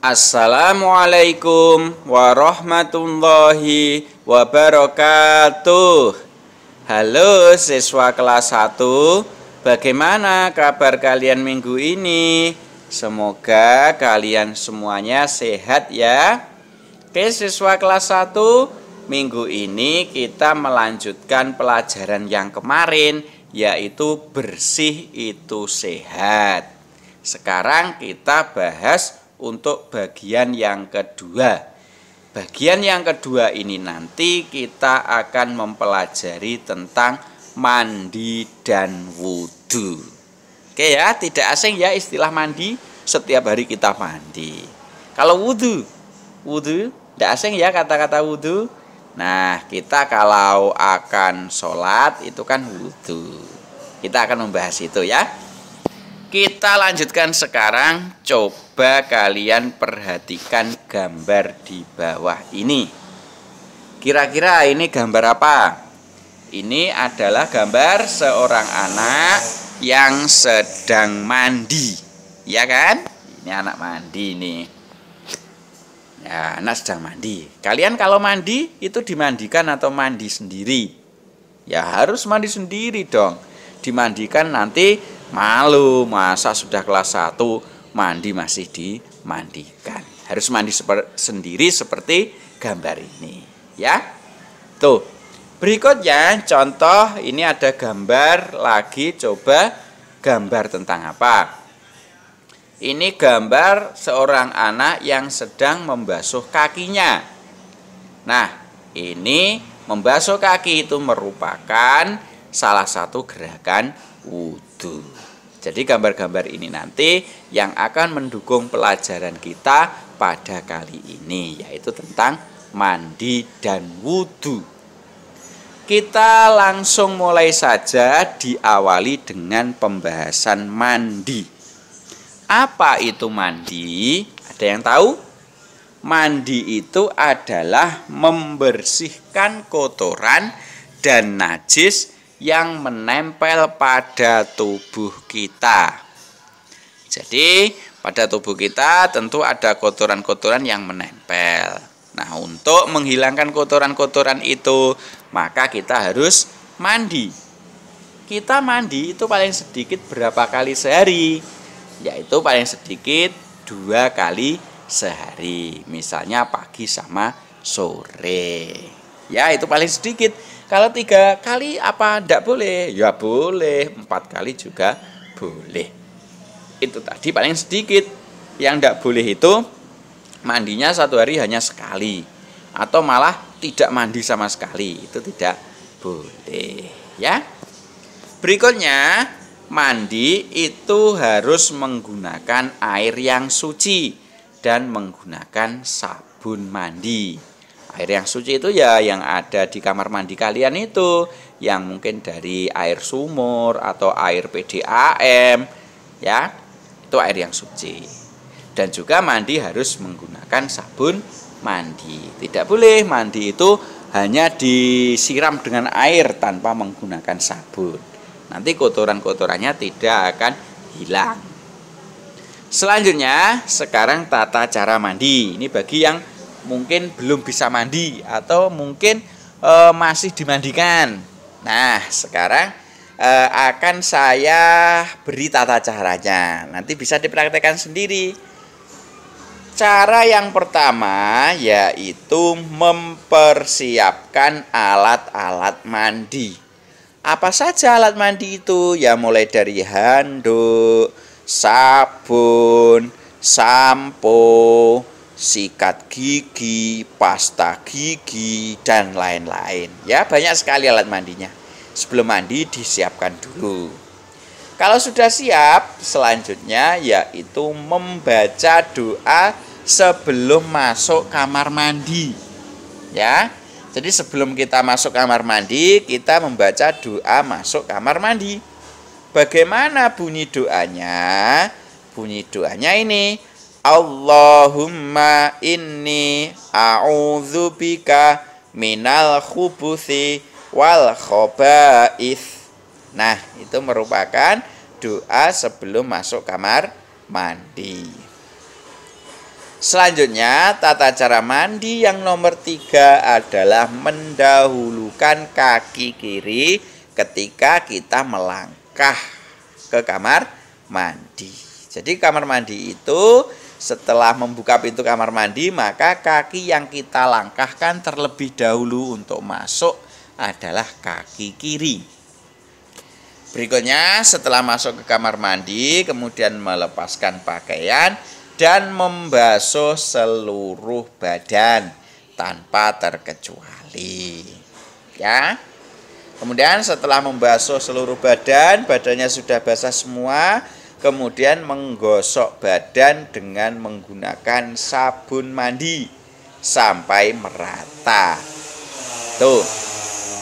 Assalamualaikum warahmatullahi wabarakatuh. Halo siswa kelas 1, bagaimana kabar kalian minggu ini? Semoga kalian semuanya sehat ya. Oke siswa kelas 1, minggu ini kita melanjutkan pelajaran yang kemarin, yaitu bersih itu sehat. Sekarang kita bahas untuk bagian yang kedua. Bagian yang kedua ini nanti kita akan mempelajari tentang mandi dan wudhu. Oke ya, tidak asing ya istilah mandi, setiap hari kita mandi. Kalau wudhu tidak asing ya kata-kata wudhu. Nah, kita kalau akan sholat itu kan wudhu. Kita akan membahas itu ya. Kita lanjutkan sekarang, coba kalian perhatikan gambar di bawah ini. Kira-kira ini gambar apa? Ini adalah gambar seorang anak yang sedang mandi. Ya kan? Ini anak mandi nih. Ya, anak sedang mandi. Kalian kalau mandi itu dimandikan atau mandi sendiri? Ya harus mandi sendiri dong. Dimandikan nanti malu, masa sudah kelas 1 mandi masih dimandikan. Harus mandi sendiri seperti gambar ini ya. Tuh, berikutnya contoh ini ada gambar lagi, coba gambar tentang apa? Ini gambar seorang anak yang sedang membasuh kakinya. Nah, ini membasuh kaki itu merupakan salah satu gerakan wudhu. Jadi gambar-gambar ini nanti yang akan mendukung pelajaran kita pada kali ini, yaitu tentang mandi dan wudhu. Kita langsung mulai saja, diawali dengan pembahasan mandi. Apa itu mandi? Ada yang tahu? Mandi itu adalah membersihkan kotoran dan najis yang menempel pada tubuh kita. Jadi pada tubuh kita tentu ada kotoran-kotoran yang menempel. Nah, untuk menghilangkan kotoran-kotoran itu, maka kita harus mandi. Kita mandi itu paling sedikit berapa kali sehari? Yaitu paling sedikit 2 kali sehari. Misalnya pagi sama sore. Ya, itu paling sedikit. Kalau 3 kali apa tidak boleh? Ya boleh, 4 kali juga boleh. Itu tadi paling sedikit. Yang tidak boleh itu mandinya 1 hari hanya sekali, atau malah tidak mandi sama sekali. Itu tidak boleh ya. Berikutnya, mandi itu harus menggunakan air yang suci dan menggunakan sabun mandi. Air yang suci itu ya yang ada di kamar mandi kalian itu, yang mungkin dari air sumur atau air PDAM ya. Itu air yang suci. Dan juga mandi harus menggunakan sabun mandi. Tidak boleh mandi itu hanya disiram dengan air tanpa menggunakan sabun. Nanti kotoran-kotorannya tidak akan hilang. Selanjutnya, sekarang tata cara mandi. Ini bagi yang mungkin belum bisa mandi atau mungkin masih dimandikan. Nah, sekarang akan saya beri tata caranya. Nanti bisa dipraktekkan sendiri. Cara yang pertama yaitu mempersiapkan alat-alat mandi. Apa saja alat mandi itu? Ya mulai dari handuk, sabun, sampo, sikat gigi, pasta gigi, dan lain-lain. Ya, banyak sekali alat mandinya. Sebelum mandi disiapkan dulu. Kalau sudah siap, selanjutnya yaitu membaca doa sebelum masuk kamar mandi. Ya. Jadi sebelum kita masuk kamar mandi, kita membaca doa masuk kamar mandi. Bagaimana bunyi doanya? Bunyi doanya ini, Allahumma inni a'udzubika minal khubuthi wal khaba'ith. Nah, itu merupakan doa sebelum masuk kamar mandi. Selanjutnya, tata cara mandi yang nomor 3 adalah mendahulukan kaki kiri ketika kita melangkah ke kamar mandi. Jadi kamar mandi itu setelah membuka pintu kamar mandi, maka kaki yang kita langkahkan terlebih dahulu untuk masuk adalah kaki kiri. Berikutnya, setelah masuk ke kamar mandi, kemudian melepaskan pakaian dan membasuh seluruh badan tanpa terkecuali. Ya. Kemudian setelah membasuh seluruh badan, badannya sudah basah semua, kemudian menggosok badan dengan menggunakan sabun mandi sampai merata. Tuh.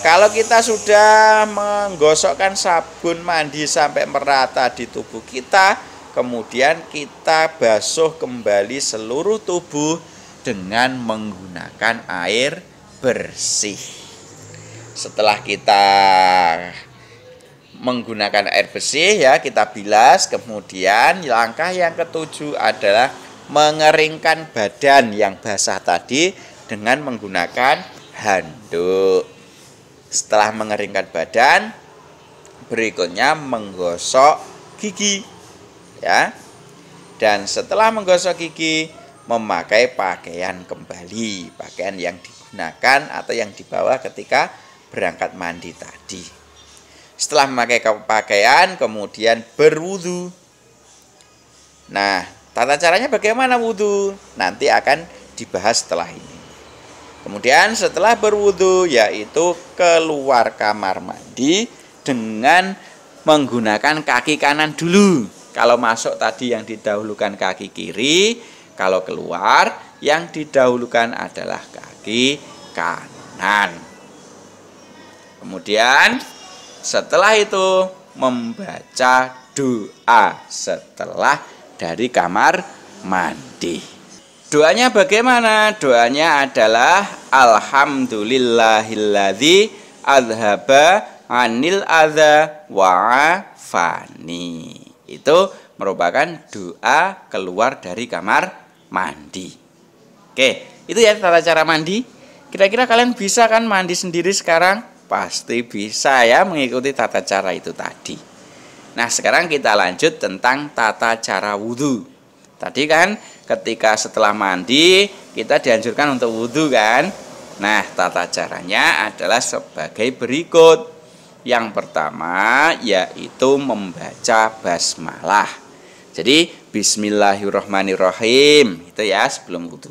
Kalau kita sudah menggosokkan sabun mandi sampai merata di tubuh kita, kemudian kita basuh kembali seluruh tubuh dengan menggunakan air bersih. Setelah kita menggunakan air bersih, ya, kita bilas, kemudian langkah yang ketujuh adalah mengeringkan badan yang basah tadi dengan menggunakan handuk. Setelah mengeringkan badan, berikutnya menggosok gigi, ya. Dan setelah menggosok gigi, memakai pakaian kembali, pakaian yang digunakan atau yang dibawa ketika berangkat mandi tadi. Setelah memakai pakaian, kemudian berwudu. Nah, tata caranya bagaimana wudu? Nanti akan dibahas setelah ini. Kemudian setelah berwudu, yaitu keluar kamar mandi dengan menggunakan kaki kanan dulu. Kalau masuk tadi yang didahulukan kaki kiri, kalau keluar yang didahulukan adalah kaki kanan. Kemudian setelah itu membaca doa setelah dari kamar mandi. Doanya bagaimana? Doanya adalah alhamdulillahilladzi adhaba anil adza wa'afani. Itu merupakan doa keluar dari kamar mandi. Oke, itu ya tata cara mandi. Kira-kira kalian bisa kan mandi sendiri sekarang? Pasti bisa ya mengikuti tata cara itu tadi. Nah, sekarang kita lanjut tentang tata cara wudhu. Tadi kan ketika setelah mandi kita dianjurkan untuk wudhu kan. Nah, tata caranya adalah sebagai berikut. Yang pertama yaitu membaca basmalah. Jadi bismillahirrahmanirrahim itu ya sebelum wudhu.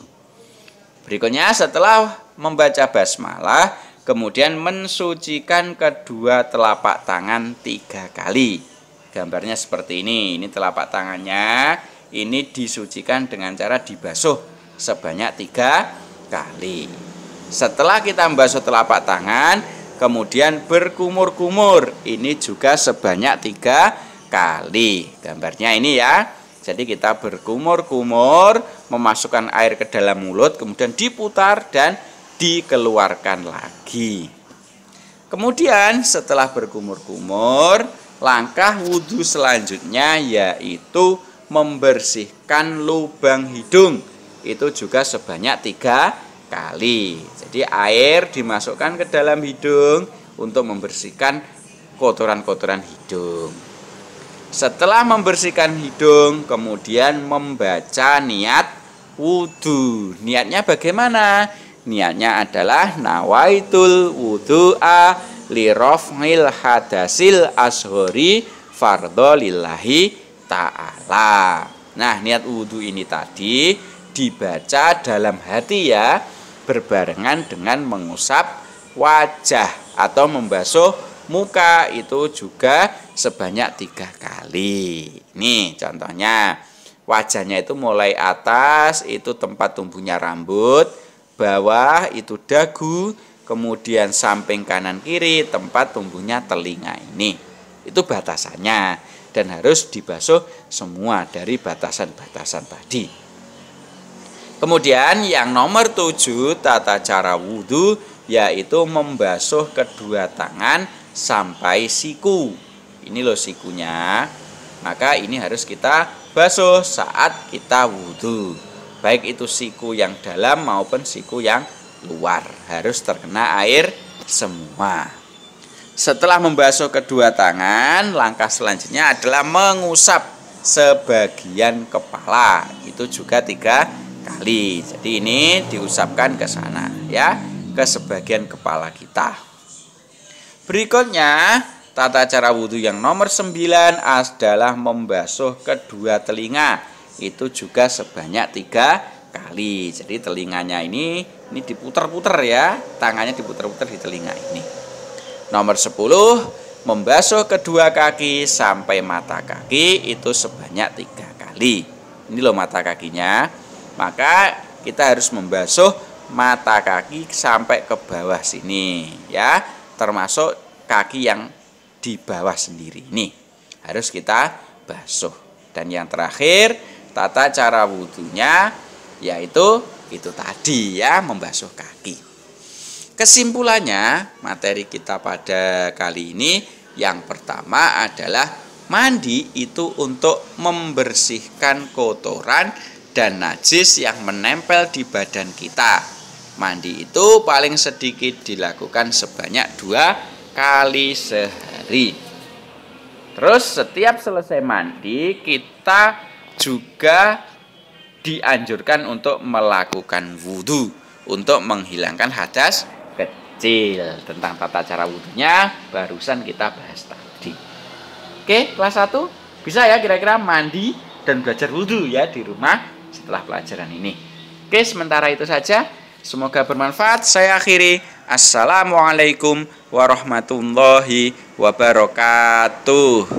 Berikutnya setelah membaca basmalah, kemudian mensucikan kedua telapak tangan 3 kali. Gambarnya seperti ini. Ini telapak tangannya. Ini disucikan dengan cara dibasuh sebanyak 3 kali. Setelah kita membasuh telapak tangan, kemudian berkumur-kumur. Ini juga sebanyak 3 kali. Gambarnya ini ya. Jadi kita berkumur-kumur, memasukkan air ke dalam mulut, kemudian diputar dan dikeluarkan lagi. Kemudian setelah berkumur-kumur, langkah wudhu selanjutnya yaitu membersihkan lubang hidung. Itu juga sebanyak 3 kali. Jadi air dimasukkan ke dalam hidung untuk membersihkan kotoran-kotoran hidung. Setelah membersihkan hidung, kemudian membaca niat wudhu. Niatnya bagaimana? Niatnya adalah nawaitul wudhu'a liraf'il hadasil ashori fardho lillahi ta'ala. Nah, niat wudhu ini tadi dibaca dalam hati ya, berbarengan dengan mengusap wajah atau membasuh muka, itu juga sebanyak 3 kali. Nih contohnya, wajahnya itu mulai atas itu tempat tumbuhnya rambut, bawah itu dagu, kemudian samping kanan kiri tempat tumbuhnya telinga ini. Itu batasannya. Dan harus dibasuh semua dari batasan-batasan tadi. Kemudian yang nomor 7 tata cara wudhu yaitu membasuh kedua tangan sampai siku. Ini loh sikunya. Maka ini harus kita basuh saat kita wudhu. baik itu siku yang dalam maupun siku yang luar, harus terkena air semua. Setelah membasuh kedua tangan, langkah selanjutnya adalah mengusap sebagian kepala. Itu juga 3 kali. Jadi ini diusapkan ke sana ya, ke sebagian kepala kita. Berikutnya, tata cara wudhu yang nomor 9 adalah membasuh kedua telinga. Itu juga sebanyak 3 kali. Jadi telinganya ini diputer-puter ya, tangannya diputer-puter di telinga ini. Nomor 10, membasuh kedua kaki sampai mata kaki, itu sebanyak 3 kali. Ini loh mata kakinya. Maka kita harus membasuh mata kaki sampai ke bawah sini ya, termasuk kaki yang di bawah sendiri ini harus kita basuh. Dan yang terakhir, tata cara wudhunya yaitu itu tadi ya, membasuh kaki. Kesimpulannya, materi kita pada kali ini yang pertama adalah mandi itu untuk membersihkan kotoran dan najis yang menempel di badan kita. Mandi itu paling sedikit dilakukan sebanyak 2 kali sehari. Terus setiap selesai mandi kita juga dianjurkan untuk melakukan wudhu untuk menghilangkan hadas kecil. Tentang tata cara wudhunya barusan kita bahas tadi. Oke, kelas 1 bisa ya kira-kira mandi dan belajar wudhu ya di rumah setelah pelajaran ini. Oke, sementara itu saja. Semoga bermanfaat. Saya akhiri. Assalamualaikum warahmatullahi wabarakatuh.